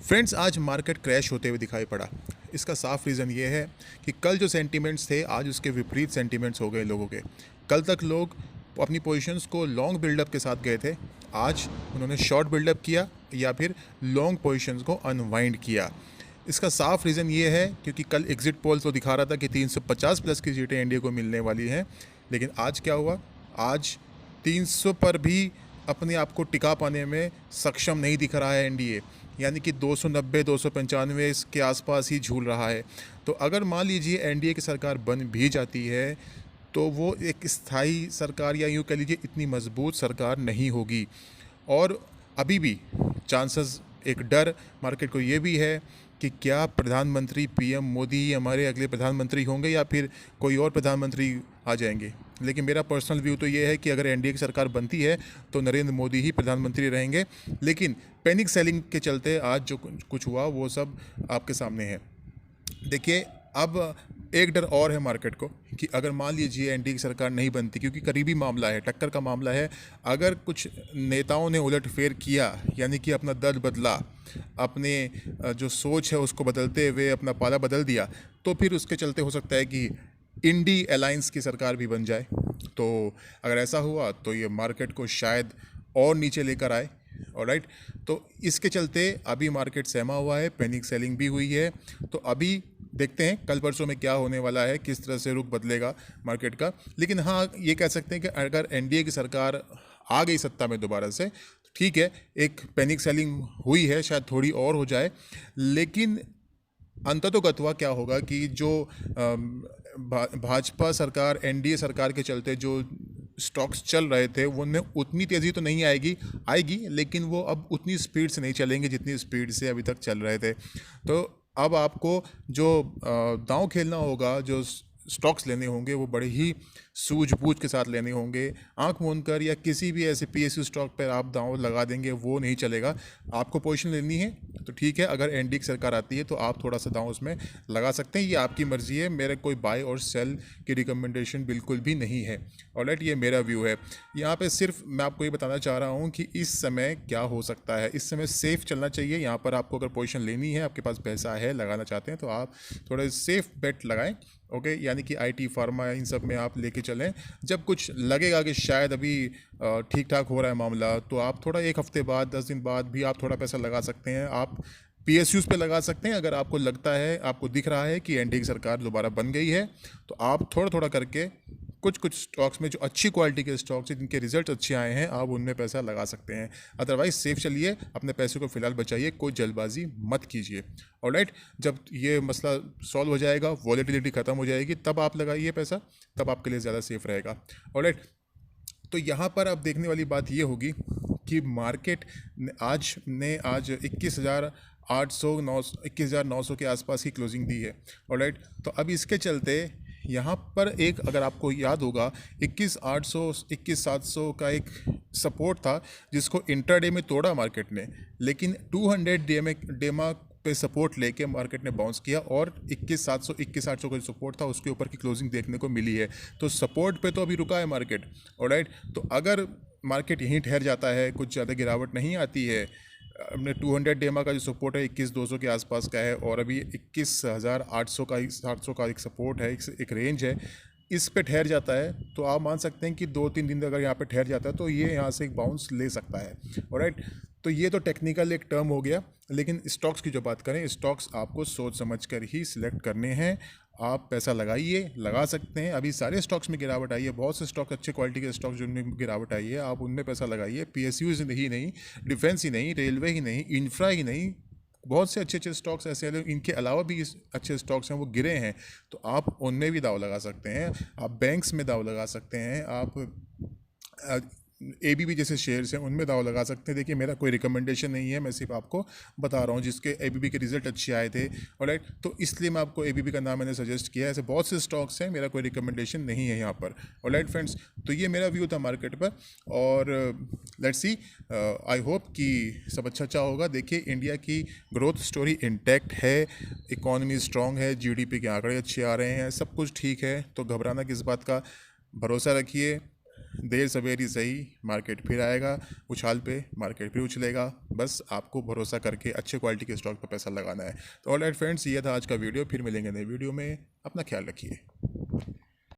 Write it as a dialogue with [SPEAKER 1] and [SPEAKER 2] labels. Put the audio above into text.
[SPEAKER 1] Friends, आज market crash होते हुए दिखाई पड़ा। इसका साफ रीज़न ये है कि कल जो सेंटीमेंट्स थे, आज उसके विपरीत सेंटीमेंट्स हो गए लोगों के। कल तक लोग अपनी पोजीशंस को लॉन्ग बिल्डअप के साथ गए थे। आज उन्होंने शॉर्ट बिल्डअप किया या फिर लॉन्ग पोजीशंस को अनवाइंड किया। इसका साफ रीज़न ये है क्योंकि कल एग्जिट पोल तो दिखा रहा था कि 350 प्लस की सीटें एनडीए को मिलने वाली हैं, लेकिन आज क्या हुआ? आज 300 पर भी अपने आप को टिका पाने में सक्षम नहीं दिख रहा है एनडीए, यानी कि 290 295 के आसपास ही झूल रहा है। तो अगर मान लीजिए एनडीए की सरकार बन भी जाती है तो वो एक स्थायी सरकार या यूँ कह लीजिए इतनी मजबूत सरकार नहीं होगी। और अभी भी चांसेस, एक डर मार्केट को ये भी है कि क्या प्रधानमंत्री पीएम मोदी ही हमारे अगले प्रधानमंत्री होंगे या फिर कोई और प्रधानमंत्री आ जाएंगे। लेकिन मेरा पर्सनल व्यू तो ये है कि अगर एनडीए की सरकार बनती है तो नरेंद्र मोदी ही प्रधानमंत्री रहेंगे। लेकिन पैनिक सेलिंग के चलते आज जो कुछ हुआ वो सब आपके सामने है। देखिए, अब एक डर और है मार्केट को कि अगर मान लीजिए एनडीए की सरकार नहीं बनती, क्योंकि करीबी मामला है, टक्कर का मामला है। अगर कुछ नेताओं ने उलटफेर किया, यानी कि अपना दल बदला, अपने जो सोच है उसको बदलते हुए अपना पाला बदल दिया, तो फिर उसके चलते हो सकता है कि इंडी अलायंस की सरकार भी बन जाए। तो अगर ऐसा हुआ तो ये मार्केट को शायद और नीचे लेकर आए। ऑलराइट, तो इसके चलते अभी मार्केट सहमा हुआ है, पैनिक सेलिंग भी हुई है। तो अभी देखते हैं कल परसों में क्या होने वाला है, किस तरह से रुख बदलेगा मार्केट का। लेकिन हाँ, ये कह सकते हैं कि अगर एनडीए की सरकार आ गई सत्ता में दोबारा से, तो ठीक है, एक पैनिक सेलिंग हुई है, शायद थोड़ी और हो जाए। लेकिन अंततोगत्वा क्या होगा कि जो भाजपा सरकार, एनडीए सरकार के चलते जो स्टॉक्स चल रहे थे उनमें उतनी तेज़ी तो नहीं आएगी, लेकिन वो अब उतनी स्पीड से नहीं चलेंगे जितनी स्पीड से अभी तक चल रहे थे। तो अब आपको जो दांव खेलना होगा, जो स्टॉक्स लेने होंगे, वो बड़े ही सूझबूझ के साथ लेने होंगे। आंख मूंद कर या किसी भी ऐसे पीएसयू स्टॉक पर आप दांव लगा देंगे, वो नहीं चलेगा। आपको पोजीशन लेनी है तो ठीक है, अगर एनडीए की सरकार आती है तो आप थोड़ा सा दांव उसमें लगा सकते हैं, ये आपकी मर्जी है। मेरे कोई बाय और सेल की रिकमेंडेशन बिल्कुल भी नहीं है। ऑलराइट, ये मेरा व्यू है। यहाँ पे सिर्फ मैं आपको ये बताना चाह रहा हूँ कि इस समय क्या हो सकता है। इस समय सेफ चलना चाहिए। यहाँ पर आपको अगर पोजीशन लेनी है, आपके पास पैसा है, लगाना चाहते हैं, तो आप थोड़े सेफ बेट लगाएं। ओके, यानी कि आईटी, फार्मा, इन सब में आप लेके चलें। जब कुछ लगेगा कि शायद अभी ठीक ठाक हो रहा है मामला, तो आप थोड़ा 1 हफ्ते बाद, 10 दिन बाद भी आप थोड़ा पैसा लगा सकते हैं। आप पीएसयूज़ पे लगा सकते हैं। अगर आपको लगता है, आपको दिख रहा है कि एनडीए की सरकार दोबारा बन गई है, तो आप थोड़ा थोड़ा करके कुछ स्टॉक्स में, जो अच्छी क्वालिटी के स्टॉक्स हैं, जिनके रिजल्ट अच्छे आए हैं, आप उनमें पैसा लगा सकते हैं। अदरवाइज सेफ चलिए, अपने पैसे को फिलहाल बचाइए, कोई जल्दबाजी मत कीजिए। ऑलराइट, जब ये मसला सॉल्व हो जाएगा, वॉलेटिलिटी ख़त्म हो जाएगी, तब आप लगाइए पैसा, तब आपके लिए ज़्यादा सेफ रहेगा। ऑलराइट, तो यहाँ पर अब देखने वाली बात ये होगी कि मार्केट आज 21,900 के आसपास की क्लोजिंग दी है। ऑलराइट, तो अब इसके चलते यहाँ पर एक, अगर आपको याद होगा, 21,800 21,700 का एक सपोर्ट था जिसको इंट्राडे में तोड़ा मार्केट ने, लेकिन 200 डेमा पे सपोर्ट लेके मार्केट ने बाउंस किया और 21,700 21,800 का जो सपोर्ट था उसके ऊपर की क्लोजिंग देखने को मिली है। तो सपोर्ट पे तो अभी रुका है मार्केट। ऑलराइट, तो अगर मार्केट यहीं ठहर जाता है, कुछ ज़्यादा गिरावट नहीं आती है, अपने 200 डेमा का जो सपोर्ट है 21,200 के आसपास का है, और अभी 21,800 का 700 का एक सपोर्ट है, एक रेंज है, इस पे ठहर जाता है, तो आप मान सकते हैं कि 2-3 दिन अगर यहाँ पे ठहर जाता है तो ये यहाँ से एक बाउंस ले सकता है। ऑलराइट, तो ये तो टेक्निकल एक टर्म हो गया। लेकिन स्टॉक्स की जो बात करें, स्टॉक्स आपको सोच समझ कर ही सिलेक्ट करने हैं। आप पैसा लगाइए, लगा सकते हैं। अभी सारे स्टॉक्स में गिरावट आई है, बहुत से स्टॉक, अच्छे क्वालिटी के स्टॉक्स जिनमें गिरावट आई है, आप उनमें पैसा लगाइए। पीएसयूज ही नहीं, डिफेंस ही नहीं, रेलवे ही नहीं, इंफ्रा ही नहीं, बहुत से अच्छे अच्छे स्टॉक्स ऐसे हैं। इनके अलावा भी अच्छे स्टॉक्स हैं, वो गिरे हैं, तो आप उनमें भी दाव लगा सकते हैं। आप बैंक्स में दाव लगा सकते हैं, आप एबीबी जैसे शेयर्स हैं उनमें दाव लगा सकते हैं। देखिए, मेरा कोई रिकमेंडेशन नहीं है, मैं सिर्फ आपको बता रहा हूँ जिसके एबीबी के रिजल्ट अच्छे आए थे। ऑलराइट, तो इसलिए मैं आपको एबीबी का नाम मैंने सजेस्ट किया है। ऐसे बहुत से स्टॉक्स हैं, मेरा कोई रिकमेंडेशन नहीं है यहाँ पर। ऑलराइट फ्रेंड्स, तो ये मेरा व्यू था मार्केट पर, और लेट्स सी, आई होप कि सब अच्छा होगा। देखिए, इंडिया की ग्रोथ स्टोरी इंटैक्ट है, इकॉनमी स्ट्रांग है, जीडीपी के आंकड़े अच्छे आ रहे हैं, सब कुछ ठीक है। तो घबराना किस बात का, भरोसा रखिए, देर सवेर ही सही, मार्केट फिर आएगा उछाल पे, मार्केट फिर उछलेगा। बस आपको भरोसा करके अच्छे क्वालिटी के स्टॉक पर पैसा लगाना है। तो ऑलराइट फ्रेंड्स, ये था आज का वीडियो। फिर मिलेंगे नए वीडियो में। अपना ख्याल रखिए।